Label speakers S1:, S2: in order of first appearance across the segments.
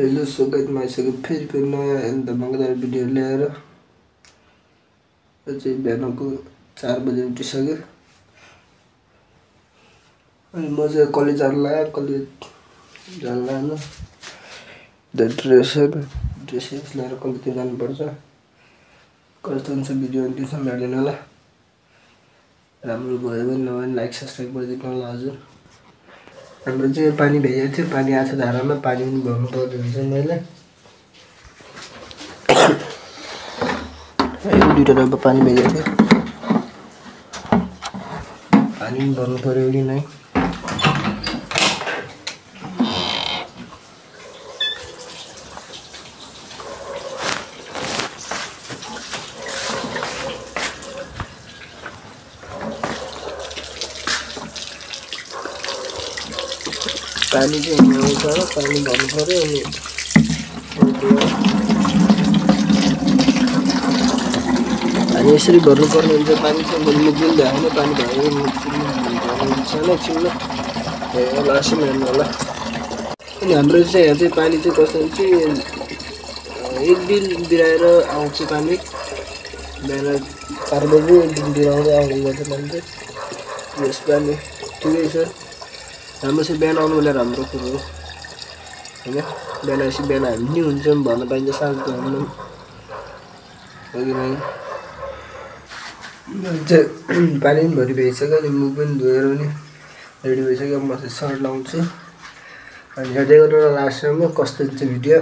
S1: Hello स्वागत माइसक्यो फेरि नयाँ अन्त मङ्गलबार भिडियो ल्याएर चाहिँ बिहानको 4 बजे उठिसक्यो। अनि म चाहिँ कलेज जान लाग्यो। कलेज जान लाग्नु ड्रेसहरू लिएर कलेजतिर जानुपर्छ। कस्तो हुन्छ भिडियो अन्तिमसम्म हेरिदिनु होला। राम्रो भयो भने नभए लाइक सब्सक्राइब गरिदिनु होला हजुर। हाम्रो चाहिँ पानी भइएको थियो, पानी आएको छ धारामा, पानी पनि भर्नु पर्ने हुन्छ। मैले दुईवटा डब्बा पानी भइएको थियो, पानी पनि भर्नु पर्यो कि नै। पानी चाहिँ आउँछ र पानी भर्नु पर्यो। अनि यसरी भर्नुपर्ने हुन्छ। पानी चाहिँ मुखबिल भएन, पानी भयो भने छिल्नु लास्टमा हेर्नु होला। अनि हाम्रो चाहिँ यहाँ चाहिँ पानी चाहिँ कस्तो हुन्छ, एक दिन बिराएर आउँछ पानी। बिहान 4 बजी एक दिन बिराउँदै आउने गर्छ पानी चाहिँ। यस पानी ठिकै छ, हाम्रो चाहिँ बिहान आउनु बेला राम्रो कुरो हो होइन। बिहान यसो बिहान हामी नि हुन्छ भन्न पाइन्छ, साँझ हाम्रो अघि नै पानी पनि भरि भइसक्यो। अनि मुख पनि धोएर पनि रेडी भइसक्यो। म चाहिँ सर्ट लाउँछु अनि हेर्दै गर्नु लास्टसम्म कस्तो हुन्छ भिडियो।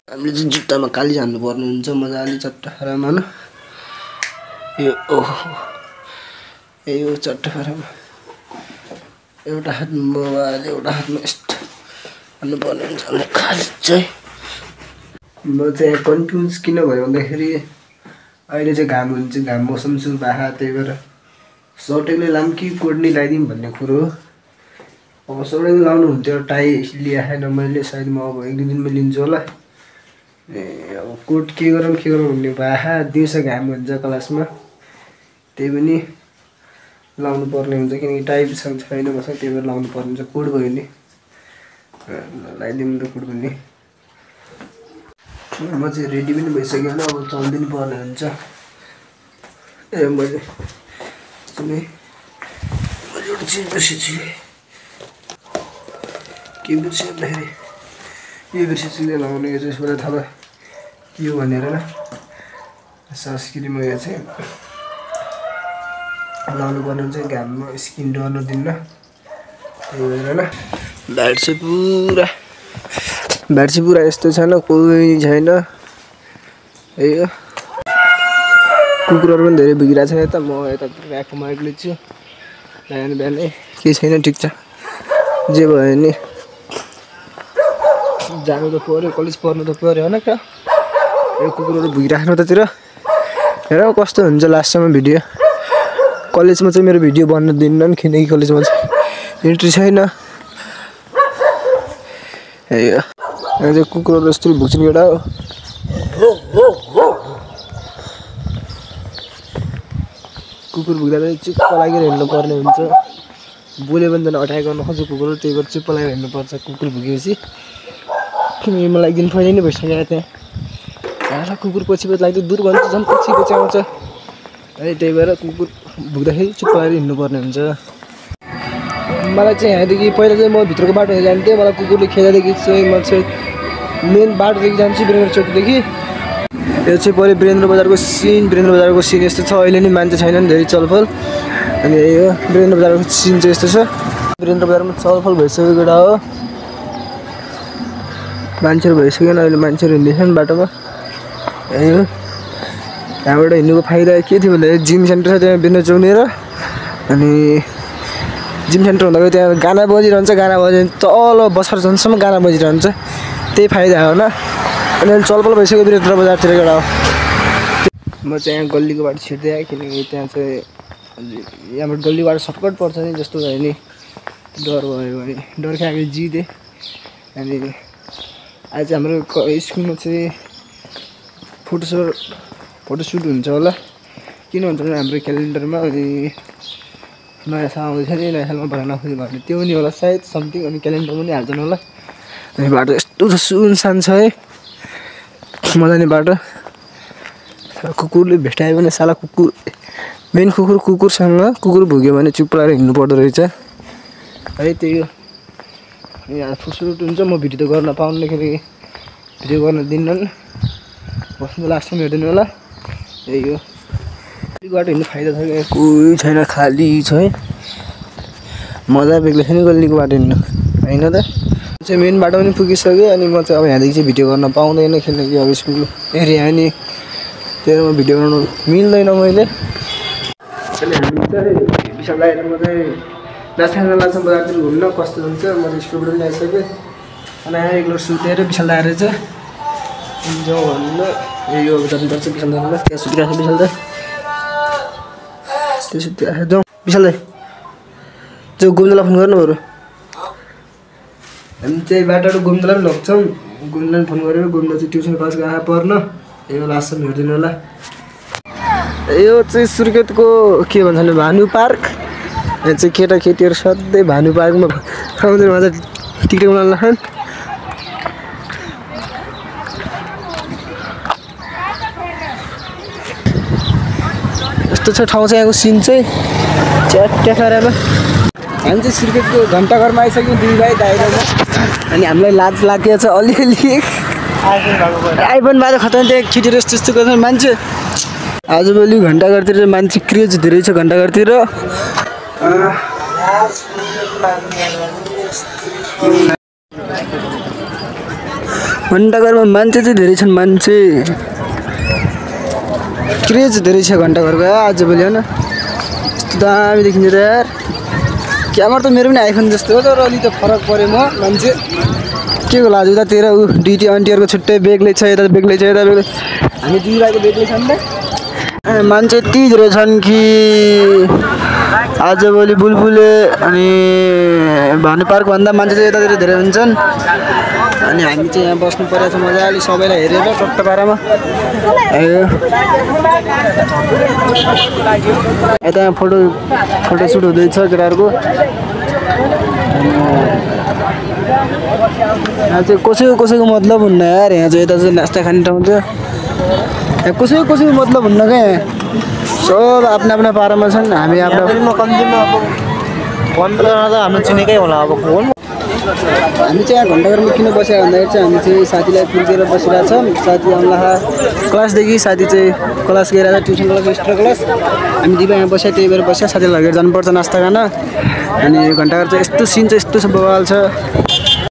S1: हामीले चाहिँ जुत्तामा काली हान्नुपर्ने हुन्छ मजाले चट्टाफारामा होइन। यो चट्टाफारामा एउटा हातमा मोबाइल एउटा हातमा यस्तो हान्नुपर्ने हुन्छ। अनि खाली चाहिँ म चाहिँ कन्फ्युज किन भयो भन्दाखेरि अहिले चाहिँ घाम हुन्छ, घाम मौसम सुरु भएको, त्यही भएर सर्टैले लाऊँ कि कोट नै लगाइदिउँ भन्ने कुरो हो। अब सर्टैले लाउनु हुन्थ्यो, टाई लिएन मैले, सायद म अब 1-2 दिनमा लिन्छु होला। अब कोट के गरौँ भन्ने भए दिउँसो घाम हुन्छ क्लासमा, त्यही पनि लाउनु पर्ने हुन्छ किनकि टाई छैन मसँग, त्यही भएर लाउनु पर्ने हुन्छ। कोट भयो नि लगाइदिउँ त कोट पनि। म चाहिँ रेडी पनि भइसक्यो होला, अब चल्दिनु पर्ने हुन्छ। मैले एउटा चिज बिर्सेछु, के बिर्सेँ भन्दाखेरि यो बिर्सेछु लगाउने। यो चाहिँ यसबाट थाहा भयो के हो भनेर न, संस्कृतिमा यो चाहिँ लाउनु पर्ने हुन्छ घाममा, स्किन डर नदिन्न। त्यही भएर न ब्याट चाहिँ पुरा यस्तो छैन, कोही छैन। यो कुकुरहरू पनि धेरै भुगिरहेको छ यता। म यता आँखामा एक्लै छु। बिहानै केही छैन, ठिक छ। जे भयो नि जानु त पऱ्यो, कलेज पढ्नु त पऱ्यो होइन। क्या यो कुकुरहरू भुगिराख्नु ततिर हेर कस्तो हुन्छ लास्टसम्म भिडियो। कलेजमा चाहिँ मेरो भिडियो बन्न दिन्नन् किनकि कलेजमा चाहिँ इन्ट्री छैन। यो चाहिँ कुकुरहरू यस्तो भुक्छन् एउटा हो। कुकुर भुक्दा चाहिँ चुप्प लागेर हिँड्नु पर्ने हुन्छ। बोल्यो भने त अट्याक गर्न खोज्छ कुकुर, त्यही भएर चुप्प लागेर हिँड्नुपर्छ कुकुर भुकेपछि। किनकि मलाई एक दिन पहिल्यै नै भइसक्यो त्यहाँ कुकुर पछि लाग्दै दूर भन्छ, झन् पछि आउँछ। अनि त्यही भएर कुकुर भुक्दाखेरि चुप्प लागेर हिँड्नुपर्ने हुन्छ। मलाई चाहिँ यहाँदेखि पहिला चाहिँ म भित्रको बाटो जान्थेँ, मलाई कुकुरले खेदादेखि चाहिँ म चाहिँ मेन बाटोदेखि जान्छु, वीरेन्द्र चोकदेखि। यो चाहिँ पऱ्यो वीरेन्द्र बजारको सिन यस्तो छ। अहिले नि मान्छे छैनन्, धेरै चलफल। अनि यो वीरेन्द्र बजारको सिन चाहिँ यस्तो छ। वीरेन्द्र बजारमा चलफल भइसकेको एउटा हो, मान्छेहरू भइसकेन। अहिले मान्छेहरू हिँड्दैछन् बाटोमा। यही हो यहाँबाट हिँड्नुको फाइदा के थियो भन्दाखेरि जिम सेन्टर छ त्यहाँ वीरेन्द्र चौकनिर। अनि जिम सेन्टर हुँदाखेरि त्यहाँ गाना बजिरहन्छ, गाना बज्यो भने तल बजार झन्सम्म गाना बजिरहन्छ, त्यही फाइदा हो न। अनि अहिले चलपल भइसक्यो वीरेन्द्र बजारतिर एउटा हो। म चाहिँ यहाँ गल्लीको बाटो छिर्दै आएँ किनकि त्यहाँ चाहिँ यहाँबाट गल्लीबाट सर्टकट पर्छ नि, जस्तो भयो नि डर भयो भने डर खाएको जितेँ। अनि आज हाम्रो स्कुलमा चाहिँ फोटोसुट हुन्छ होला। किन हुन्छ भने हाम्रो क्यालेन्डरमा अनि नयाँ साल आउँदैछ नि, नयाँ सालमा भन्न नखोज्यो भने त्यो पनि होला सायद समथिङ। अनि क्यालेन्डरमा पनि हाल्छन् होला। अनि बाटो यस्तो सुनसान छ है मजाले बाटो कुकुरले भेटायो भने साला कुकुर मेन कुकुरसँग कुकुर भुग्यो भने चुप लाएर हिँड्नु पर्दो रहेछ है त्यही हो यहाँ फुसुट हुन्छ म भिडियो त गर्न पाउन्न किनकि भिडियो गर्न दिन्नन् बस्नु लास्टमा हेरिदिनु होला यही हो बाटो हिँड्नु फाइदा छ कि कोही छैन खाली छ है मजा बेग्लै छ नि गल्लीको बाटो हिँड्नु होइन त चाहिँ मेन बाटो पनि पुगिसक्यो अनि म चाहिँ अब यहाँदेखि चाहिँ भिडियो गर्न पाउँदैन किनकि अब स्कुल एरिया हो नि त्यही म भिडियो गर्नु मिल्दैन मैले हामी चाहिँ विशाल दाइले म चाहिँ लाछाङ बजारतिर घुम्न कस्तो हुन्छ म चाहिँ स्कुलबाट पनि आइसकेँ अनि यहाँ एक्लो सुतेर विशाल दाएर चाहिँ जाउँ भन्नु यही हो जानुपर्छ विशाल दाइलाई त्यहाँ सुतिरहेको छ विशाल दाइ त्यो सुतिरहेको जाउँ विशाल दाइ जो गोविन्दलाई फोन गर्नु बरु हामी चाहिँ बाटो गोविन्दलाई पनि लग्छौँ गोविन्दलाई फोन गरेर गोविन्द चाहिँ ट्युसन क्लास गएर पढ्न यो लास्टमा हेरिदिनु होला यो चाहिँ सुर्खेतको के भन्छ भने भानु पार्क यहाँ चाहिँ केटाकेटीहरू सधैँ भानु पार्कमा समुद्रमा चाहिँ टिकटक बनाउन लाग्छन् यस्तो छ ठाउँ चाहिँ यहाँको सिन चाहिँ च्याटारामा हामी चाहिँ सुर्खेतको घन्टाघरमा आइसक्यौँ दुई भाइ दाइरामा अनि हामीलाई लाज लागेको छ अलिअलि आइफोन बाजा खतरा त्यहाँ खिटेर यस्तो यस्तो गर्छ मान्छे आजभोलि घन्टाघरतिर मान्छे क्रेज धेरै छ घन्टाघरतिर घन्टाघरमा मान्छे चाहिँ धेरै छन् मान्छे क्रेज धेरै छ घन्टाघरको आजभोलि होइन यस्तो दामी देखिन्छ र यार क्यामेरा त मेरो पनि आइफोन जस्तो हो तर अलि त फरक पऱ्यो म मान्छे के को लाज उतातिर ऊ डिटी आन्टीहरूको छुट्टै बेग्लै छ यता बेग्लै छ यता बेग्लै हामी दुई भाइको बेग्लै छन् त मान्छे यति धेरै छन् कि आजभोलि बुलबुले अनि भानु पार्कभन्दा मान्छे चाहिँ यतातिर धेरै हुन्छन् अनि हामी चाहिँ यहाँ बस्नु परेको छ मजाले सबैलाई हेरेर टट्ट पारामा यता यहाँ फोटोसुट हुँदैछ केटाहरूको यहाँ चाहिँ कसैको मतलब हुन्न यार यहाँ चाहिँ यता चाहिँ नास्ता खाने ठाउँ छ यहाँ कसैको मतलब हुन्न क्या यहाँ सब आफ्ना आफ्ना पारामा छन् हामी आफ्नो हामी चिनेकै होला अब हामी चाहिँ यहाँ घन्टाघरमा किन बसेर भन्दाखेरि चाहिँ हामी चाहिँ साथीलाई पुर्केर बसिरहेको छौँ साथी आउँला क्लासदेखि साथी चाहिँ क्लास गइरहेको छ ट्युसन क्लास एक्स्ट्रा क्लास हामी दुई यहाँ बस्यो त्यही भएर बस्यो साथीलाई लगेर जानुपर्छ नास्ता खान अनि घन्टाघर चाहिँ यस्तो सिन चाहिँ यस्तो छ बवाल छ